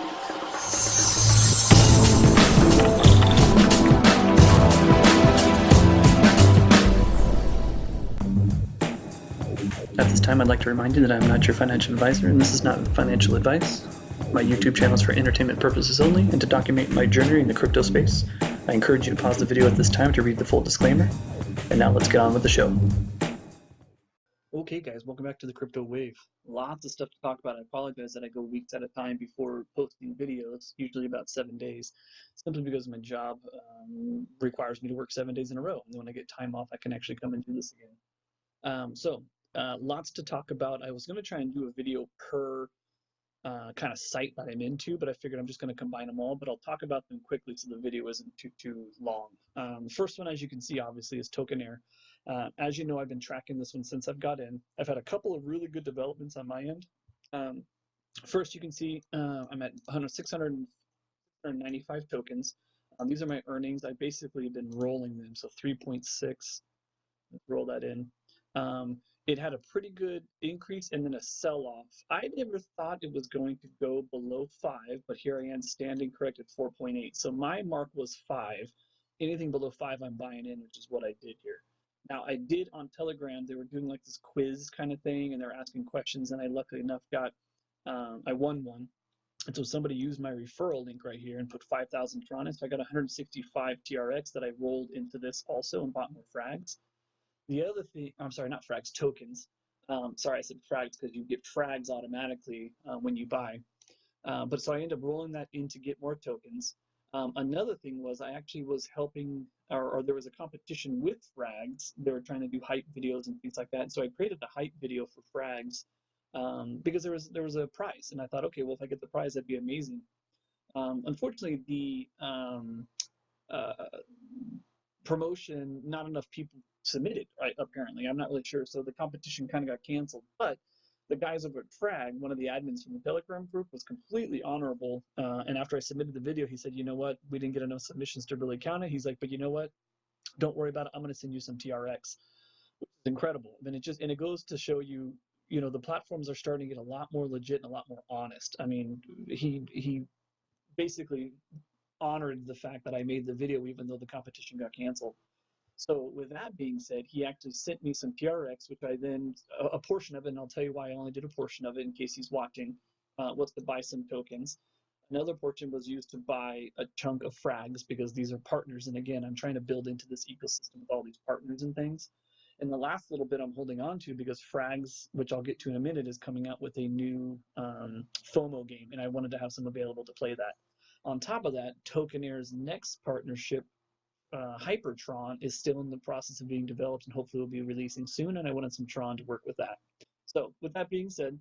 At this time, I'd like to remind you that I am not your financial advisor, and this is not financial advice. My YouTube channel is for entertainment purposes only and to document my journey in the crypto space. I encourage you to pause the video at this time to read the full disclaimer. And now let's get on with the show. Okay guys, welcome back to the Crypto Wave. Lots of stuff to talk about. I apologize that I go weeks at a time before posting videos, usually about 7 days, simply because my job requires me to work 7 days in a row. And then when I get time off, I can actually come and do this again. Lots to talk about. I was going to try and do a video per kind of site that I'm into, but I figured I'm just going to combine them all, but I'll talk about them quickly so the video isn't too long. The first one, as you can see, obviously, is Tewkenaire. As you know, I've been tracking this one since I've got in. I've had a couple of really good developments on my end. First, you can see I'm at 695 tokens. These are my earnings. I basically have been rolling them, so 3.6. Let's roll that in. It had a pretty good increase and then a sell-off. I never thought it was going to go below 5, but here I am standing correct at 4.8. So my mark was 5. Anything below 5, I'm buying in, which is what I did here. Now, I did on Telegram, they were doing like this quiz kind of thing, and they're asking questions, and I luckily enough got, I won one. And so somebody used my referral link right here and put 5,000 Tron in, so I got 165 TRX that I rolled into this also and bought more frags. The other thing, I'm sorry, not frags, tokens. Sorry, I said frags because you get frags automatically when you buy. But so I ended up rolling that in to get more tokens. Another thing was I actually was helping, or there was a competition with frags. They were trying to do hype videos and things like that. And so I created a hype video for frags because there was a prize. And I thought, okay, well, if I get the prize, that'd be amazing. Unfortunately, the promotion, not enough people submitted, right? Apparently, I'm not really sure. So the competition kind of got canceled. But the guys over at Frag, one of the admins from the Telegram group, was completely honorable. And after I submitted the video, he said, you know what? We didn't get enough submissions to really count it. He's like, but you know what? Don't worry about it. I'm going to send you some TRX, which is incredible. And it goes to show you, you know, the platforms are starting to get a lot more legit and a lot more honest. I mean, he basically honored the fact that I made the video even though the competition got canceled. So with that being said, he actually sent me some PRX, which I then, a portion of it, and I'll tell you why I only did a portion of it in case he's watching, was to buy some tokens. Another portion was used to buy a chunk of frags because these are partners. And again, I'm trying to build into this ecosystem with all these partners and things. And the last little bit I'm holding on to because frags, which I'll get to in a minute, is coming out with a new FOMO game. And I wanted to have some available to play that. On top of that, Tewkenaire's next partnership, Hypertron, is still in the process of being developed and hopefully will be releasing soon, and I wanted some Tron to work with that. So with that being said,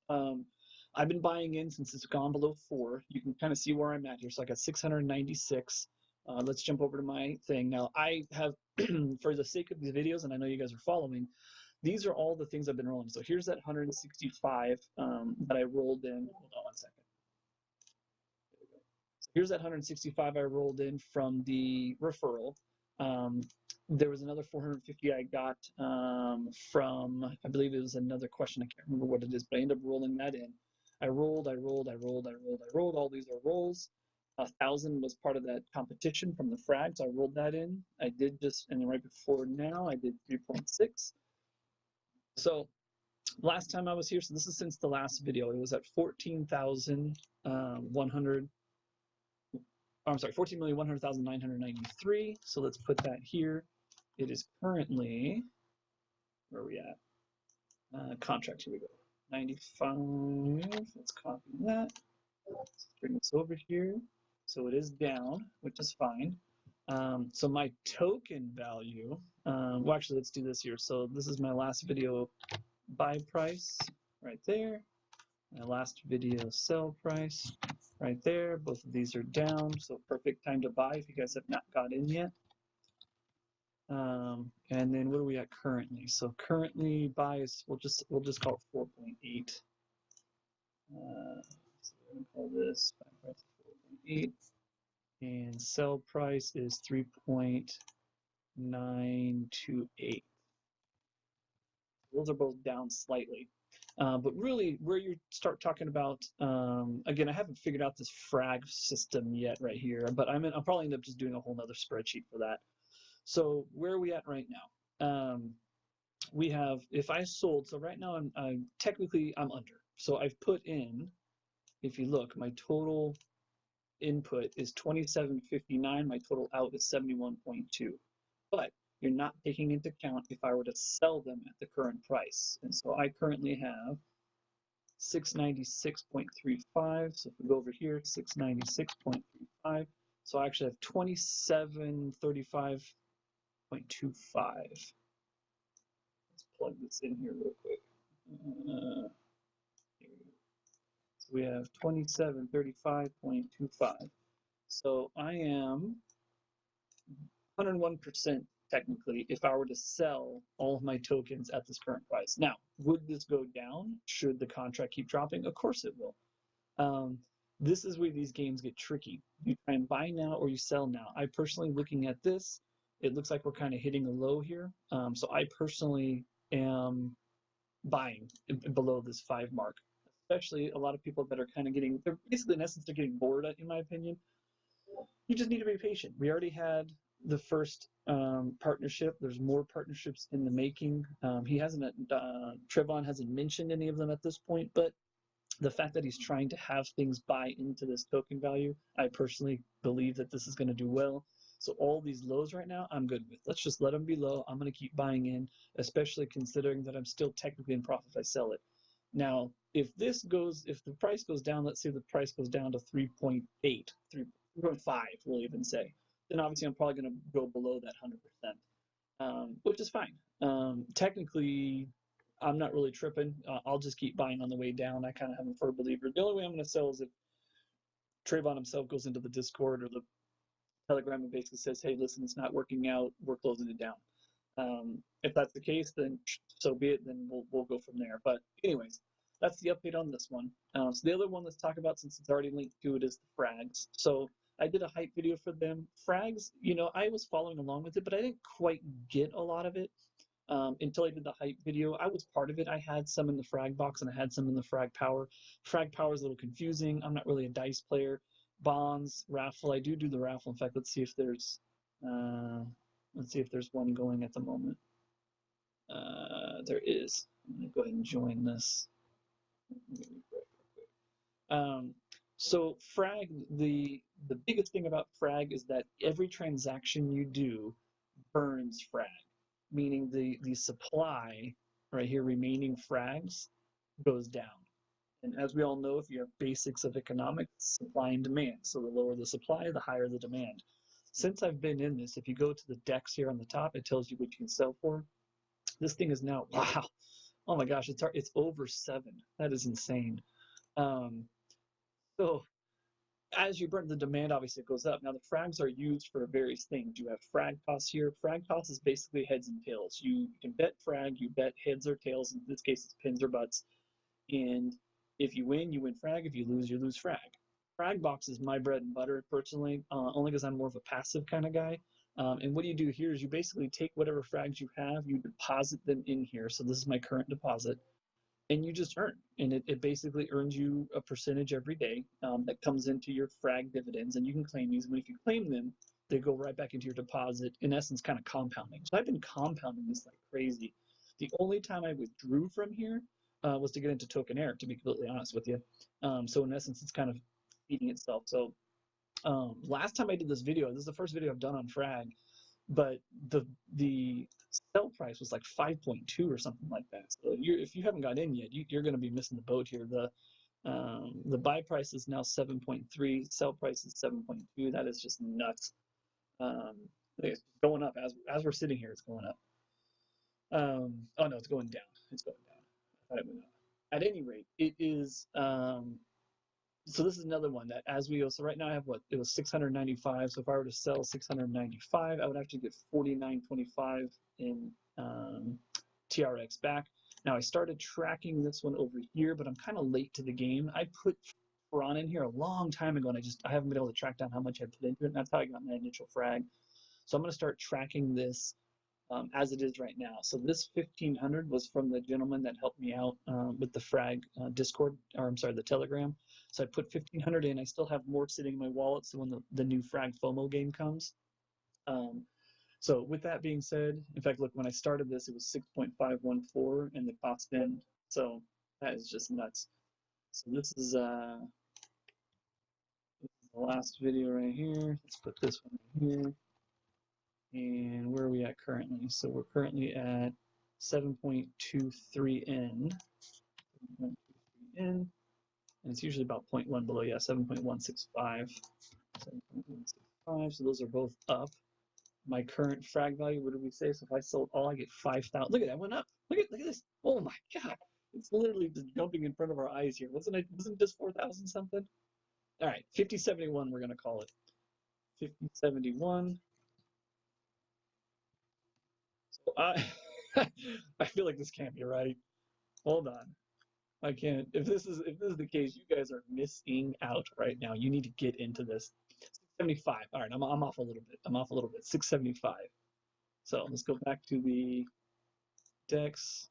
I've been buying in since it's gone below 4. You can kind of see where I'm at here. So I got 696. Let's jump over to my thing. Now I have, for the sake of these videos, and I know you guys are following, these are all the things I've been rolling. So here's that 165 that I rolled in. Hold on one second. Here's that 165 I rolled in from the referral. There was another 450 I got from, I believe it was another question. I can't remember what it is, but I ended up rolling that in. I rolled. All these are rolls. 1,000 was part of that competition from the frags. I rolled that in. I did just, and then right before now, I did 3.6. So last time I was here, so this is since the last video, it was at 14,100. I'm sorry, 14,100,993. So let's put that here. It is currently, where are we at? Contract, here we go. 95, let's copy that. Let's bring this over here. So it is down, which is fine. So my token value, well, actually, let's do this here. So this is my last video buy price right there. My last video sell price right there. Both of these are down, so perfect time to buy if you guys have not got in yet. And then what are we at currently? So currently buys, we'll just call it 4.8. So we're gonna call this buy price 4.8, and sell price is 3.928. Those are both down slightly. But really, where you start talking about, again, I haven't figured out this frag system yet right here, but I'll probably end up just doing a whole nother spreadsheet for that. So where are we at right now? We have, if I sold, so right now I'm technically I'm under. So I've put in, if you look, my total input is 27.59. My total out is 71.2. But you're not taking into account if I were to sell them at the current price. And so I currently have 696.35. So if we go over here, 696.35. So I actually have 2735.25. Let's plug this in here real quick. So we have 2735.25. So I am 101% technically if I were to sell all of my tokens at this current price. Now, would this go down should the contract keep dropping? Of course it will. This is where these games get tricky. You try and buy now or you sell now. I personally, looking at this, it looks like we're kind of hitting a low here. So I personally am buying below this 5 mark, especially a lot of people that are kind of getting, they're basically in essence, they're getting bored, in my opinion. You just need to be patient. We already had the first partnership. There's more partnerships in the making. He hasn't, Trevon hasn't mentioned any of them at this point, but the fact that he's trying to have things buy into this token value, I personally believe that this is going to do well. So all these lows right now, I'm good with. Let's just let them be low. I'm going to keep buying in, especially considering that I'm still technically in profit if I sell it. Now, if the price goes down, let's say the price goes down to 3.8, 3.5, we'll even say, then obviously I'm probably going to go below that 100%, which is fine. Technically, I'm not really tripping. I'll just keep buying on the way down. I kind of am a firm believer. The only way I'm going to sell is if Trayvon himself goes into the Discord or the Telegram and basically says, hey, listen, it's not working out. We're closing it down. If that's the case, then so be it. Then we'll go from there. But anyways, that's the update on this one. So the other one let's talk about, since it's already linked to it, is the Frags. So I did a hype video for them. Frags, I was following along with it, but I didn't quite get a lot of it. Until I did the hype video. I was part of it. I had some in the frag box and I had some in the frag power. Frag power is a little confusing. I'm not really a dice player. Bonds, raffle. I do the raffle. In fact, let's see if there's one going at the moment. There is. I'm gonna go ahead and join this. So frag, the biggest thing about frag is that every transaction you do burns frag. Meaning the supply right here, remaining frags, goes down. And as we all know, if you have basics of economics, supply and demand. So the lower the supply, the higher the demand. Since I've been in this, if you go to the DEX here on the top, it tells you what you can sell for. This thing is now, wow, oh my gosh, it's over 7. That is insane. So as you burn the demand, obviously it goes up. Now the frags are used for various things. You have frag toss here. Frag toss is basically heads and tails. You can bet frag, you bet heads or tails. In this case, it's pins or butts. And if you win frag. If you lose frag. Frag box is my bread and butter personally, only because I'm more of a passive kind of guy. And what you do here is you basically take whatever frags you have, you deposit them in here. So this is my current deposit. And you just earn, and it basically earns you a percentage every day that comes into your frag dividends, and you can claim these. And if you claim them, they go right back into your deposit, in essence, kind of compounding. So I've been compounding this like crazy. The only time I withdrew from here was to get into Tewkenaire, to be completely honest with you. So in essence, it's kind of feeding itself. So last time I did this video, this is the first video I've done on frag, but the sell price was like 5.2 or something like that. So if you haven't got in yet, you're going to be missing the boat here. The buy price is now 7.3, sell price is 7.2. That is just nuts. It's going up as we're sitting here. It's going up. Oh no, it's going down. It's going down. I thought it went up. At any rate, it is. So this is another one that as we go, so right now I have what? It was 695. So if I were to sell 695, I would actually get 49.25 in TRX back. Now I started tracking this one over here, but I'm kind of late to the game. I put Ron in here a long time ago, and I haven't been able to track down how much I put into it. And that's how I got my initial frag. So I'm going to start tracking this as it is right now. So this 1500 was from the gentleman that helped me out with the Frag Discord, or I'm sorry, the Telegram. So I put 1500 in. I still have more sitting in my wallet. So when the new Frag FOMO game comes. So with that being said, in fact, look, when I started this, it was 6.514 and the cost in. So that is just nuts. So this is the last video right here. Let's put this one here. And where are we at currently? So we're currently at 7.23 in. 7.23 in. And it's usually about 0.1 below. Yeah, 7.165. 7.165. So those are both up. My current frag value, what did we say? So if I sold all, I get 5,000. Look at that, went up. Look at this. Oh my God. It's literally just jumping in front of our eyes here. Wasn't it just 4,000 something? All right, 5071, we're going to call it. 5071. So I feel like this can't be right. Hold on. I can't. If this is the case, you guys are missing out right now. You need to get into this. 675. All right, I'm off a little bit. 675. So let's go back to the DEX.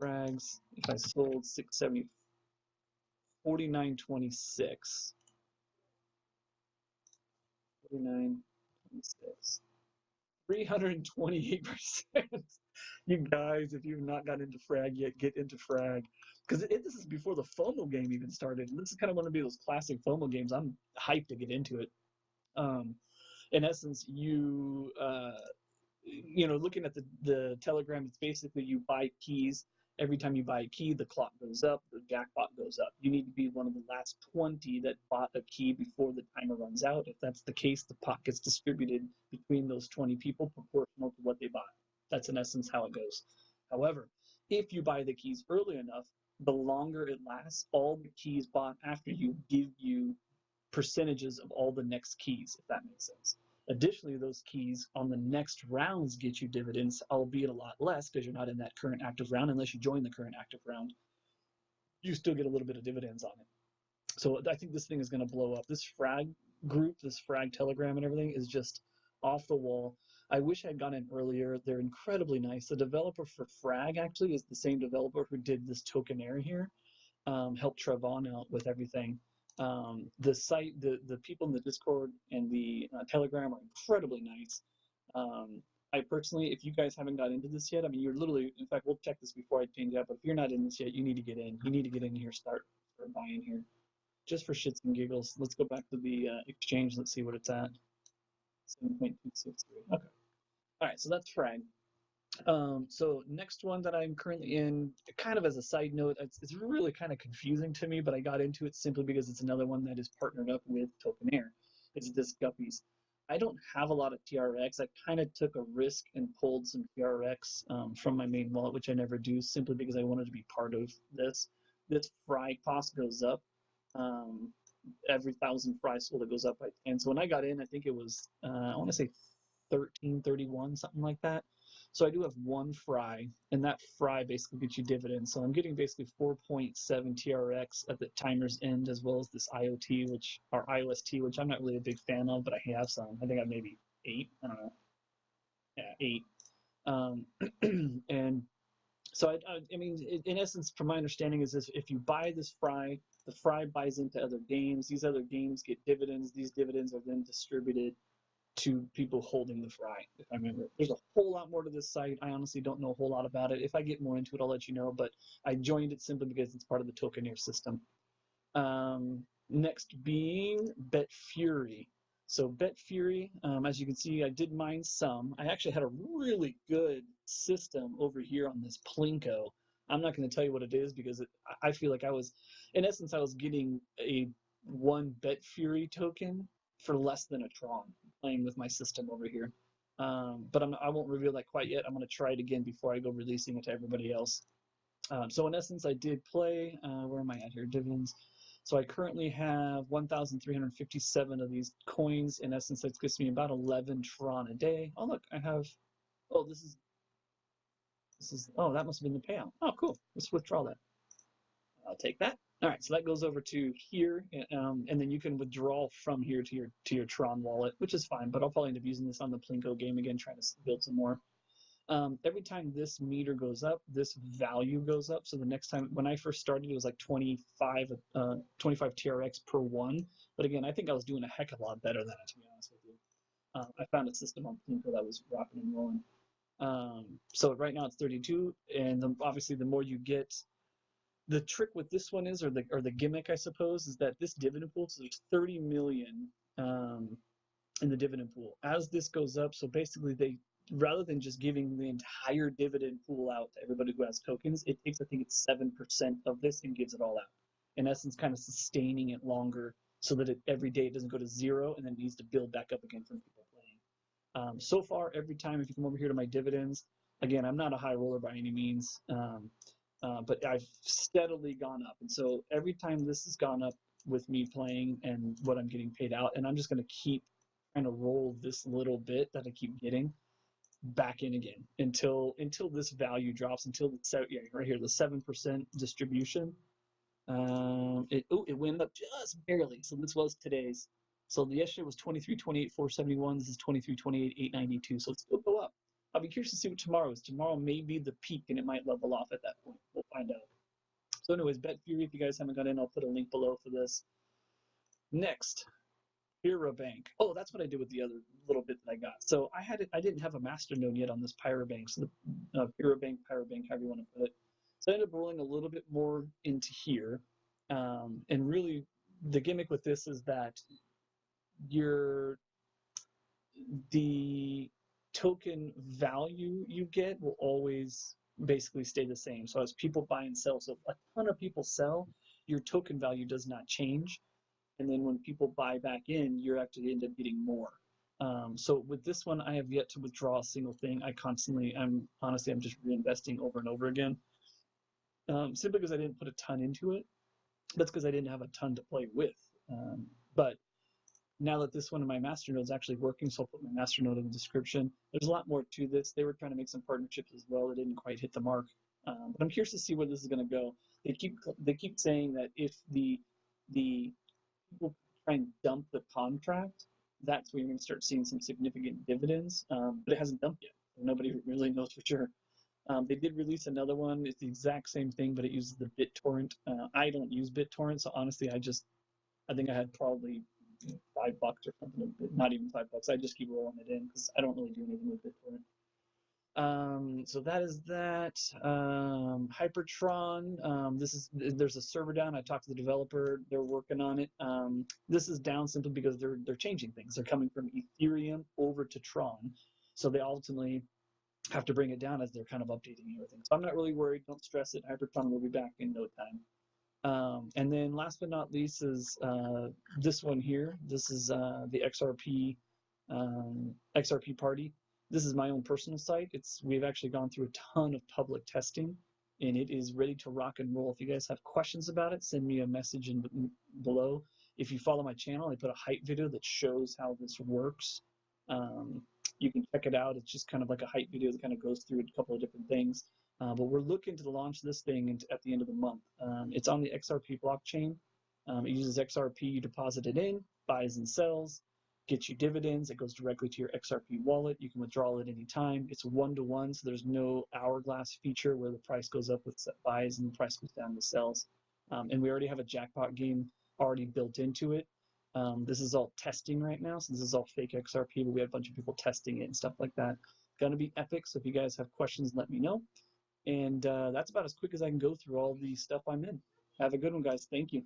Frags. If I sold 670, 49.26. 49.26. 328%. You guys, if you've not gotten into Frag yet, get into Frag. Because this is before the FOMO game even started. And this is kind of one of those classic FOMO games. I'm hyped to get into it. In essence, you know, looking at the Telegram, it's basically you buy keys. Every time you buy a key, the clock goes up, the jackpot goes up. You need to be one of the last 20 that bought a key before the timer runs out. If that's the case, the pot gets distributed between those 20 people proportional to what they bought. That's in essence how it goes. However, if you buy the keys early enough, the longer it lasts, all the keys bought after you give you percentages of all the next keys, if that makes sense. Additionally, those keys on the next rounds get you dividends, albeit a lot less because you're not in that current active round unless you join the current active round. You still get a little bit of dividends on it. So I think this thing is going to blow up. This Frag group, this Frag Telegram and everything is just off the wall. I wish I had gone in earlier. They're incredibly nice. The developer for Frag actually is the same developer who did this Tewkenaire here, helped Trevon out with everything. The site, the people in the Discord and the Telegram are incredibly nice. I personally, if you guys haven't got into this yet, I mean, you're literally, in fact, we'll check this before I change that, but if you're not in this yet, you need to get in. You need to get in here, start buying here. Just for shits and giggles. Let's go back to the exchange. Let's see what it's at. 7.263. Okay. All right, so that's Frag. So next one that I'm currently in, kind of as a side note, it's really kind of confusing to me, but I got into it simply because it's another one that is partnered up with Tewkenaire. It's this Guppies. I don't have a lot of TRX. I kind of took a risk and pulled some TRX from my main wallet, which I never do, simply because I wanted to be part of this. This fry cost goes up. Every 1,000 fries sold, it goes up by 10. So when I got in, I think it was, I want to say 13.31, something like that. So I do have one fry, and that fry basically gets you dividends. So I'm getting basically 4.7 TRX at the timer's end, as well as this IoT, or IOST, which I'm not really a big fan of, but I have some. I think I have maybe 8. I don't know. Yeah, 8. And so I mean, in essence, from my understanding, is this: if you buy this fry, the fry buys into other games. These other games get dividends. These dividends are then distributed to people holding the fry, if I remember. There's a whole lot more to this site. I honestly don't know a whole lot about it. If I get more into it, I'll let you know, but I joined it simply because it's part of the Tewkenaire system. Next being Betfury. So Betfury, as you can see, I did mine some. I actually had a really good system over here on this Plinko. I'm not going to tell you what it is because I feel like I was getting a 1 Betfury token for less than a Tron playing with my system over here. But I won't reveal that quite yet. I'm going to try it again before I go releasing it to everybody else. So in essence, I did play. Where am I at here? Dividends. So I currently have 1,357 of these coins. In essence, that gives me about 11 Tron a day. Oh, look, I have. Oh, this is. Oh, that must have been the payout. Oh, cool. Let's withdraw that. I'll take that. All right, so that goes over to here, and then you can withdraw from here to your Tron wallet, which is fine. But I'll probably end up using this on the Plinko game again, trying to build some more. Every time this meter goes up, this value goes up. So the next time, when I first started, it was like 25 TRX per one. But again, I think I was doing a heck of a lot better than it, to be honest with you. I found a system on Plinko that was rocking and rolling. So right now it's 32, and obviously the more you get. The trick with this one is, or the gimmick, I suppose, is that this dividend pool, so there's 30 million in the dividend pool. As this goes up, so basically they, rather than just giving the entire dividend pool out to everybody who has tokens, it takes, I think it's 7% of this and gives it all out. In essence, kind of sustaining it longer so that every day it doesn't go to zero and then it needs to build back up again from people playing. So far, every time, if you come over here to my dividends, again, I'm not a high roller by any means. But I've steadily gone up. And so every time this has gone up with me playing and what I'm getting paid out, and I'm just going to keep trying to roll this little bit that I keep getting back in again until this value drops, until right here, the 7% distribution. It went up just barely. So this was today's. So the yesterday was 23.28, 471. This is 23.28, 892. So it'll go up. I'll be curious to see what tomorrow is. Tomorrow may be the peak, and it might level off at that point. We'll find out. So anyways, Betfury, if you guys haven't got in, I'll put a link below for this. Next, Pyrabank. Oh, that's what I did with the other little bit that I got. So I didn't have a masternode yet on this Pyrabank. So the Pyrabank, however you want to put it. So I ended up rolling a little bit more into here. And really, the gimmick with this is that the token value you get will always basically stay the same. So as people buy and sell, so if a ton of people sell, your token value does not change. And then when people buy back in, you're actually end up getting more. So with this one, I have yet to withdraw a single thing. I'm just reinvesting over and over again. Simply because I didn't put a ton into it. That's because I didn't have a ton to play with. But now that this one of my masternode is actually working, so I'll put my masternode in the description. There's a lot more to this. They were trying to make some partnerships as well. They didn't quite hit the mark. But I'm curious to see where this is going to go. They keep saying that if the people try and dump the contract, that's where you're going to start seeing some significant dividends. But it hasn't dumped yet. Nobody really knows for sure. They did release another one. It's the exact same thing, but it uses the BitTorrent. I don't use BitTorrent, so honestly, I think I had probably $5 or something, not even $5. I just keep rolling it in because I don't really do anything with BitTorrent. So that is that. Hypertron. There's a server down. I talked to the developer. They're working on it. This is down simply because they're changing things. They're coming from Ethereum over to Tron, so they ultimately have to bring it down as they're kind of updating everything. So I'm not really worried. Don't stress it. Hypertron will be back in no time. And then last but not least is this one here. This is the XRP party. This is my own personal site. We've actually gone through a ton of public testing, and it is ready to rock and roll. If you guys have questions about it, send me a message below. If you follow my channel, I put a hype video that shows how this works. You can check it out. It's just kind of like a hype video that kind of goes through a couple of different things. But we're looking to launch this thing at the end of the month. It's on the XRP blockchain. It uses XRP. You deposit it in, buys and sells, gets you dividends. It goes directly to your XRP wallet. You can withdraw it any time. It's 1-to-1, so there's no hourglass feature where the price goes up with buys and the price goes down with sells. And we already have a jackpot game already built into it. This is all testing right now, so this is all fake XRP, but we have a bunch of people testing it and stuff like that. Gonna be epic, so if you guys have questions, let me know. And that's about as quick as I can go through all the stuff I'm in. Have a good one, guys. Thank you.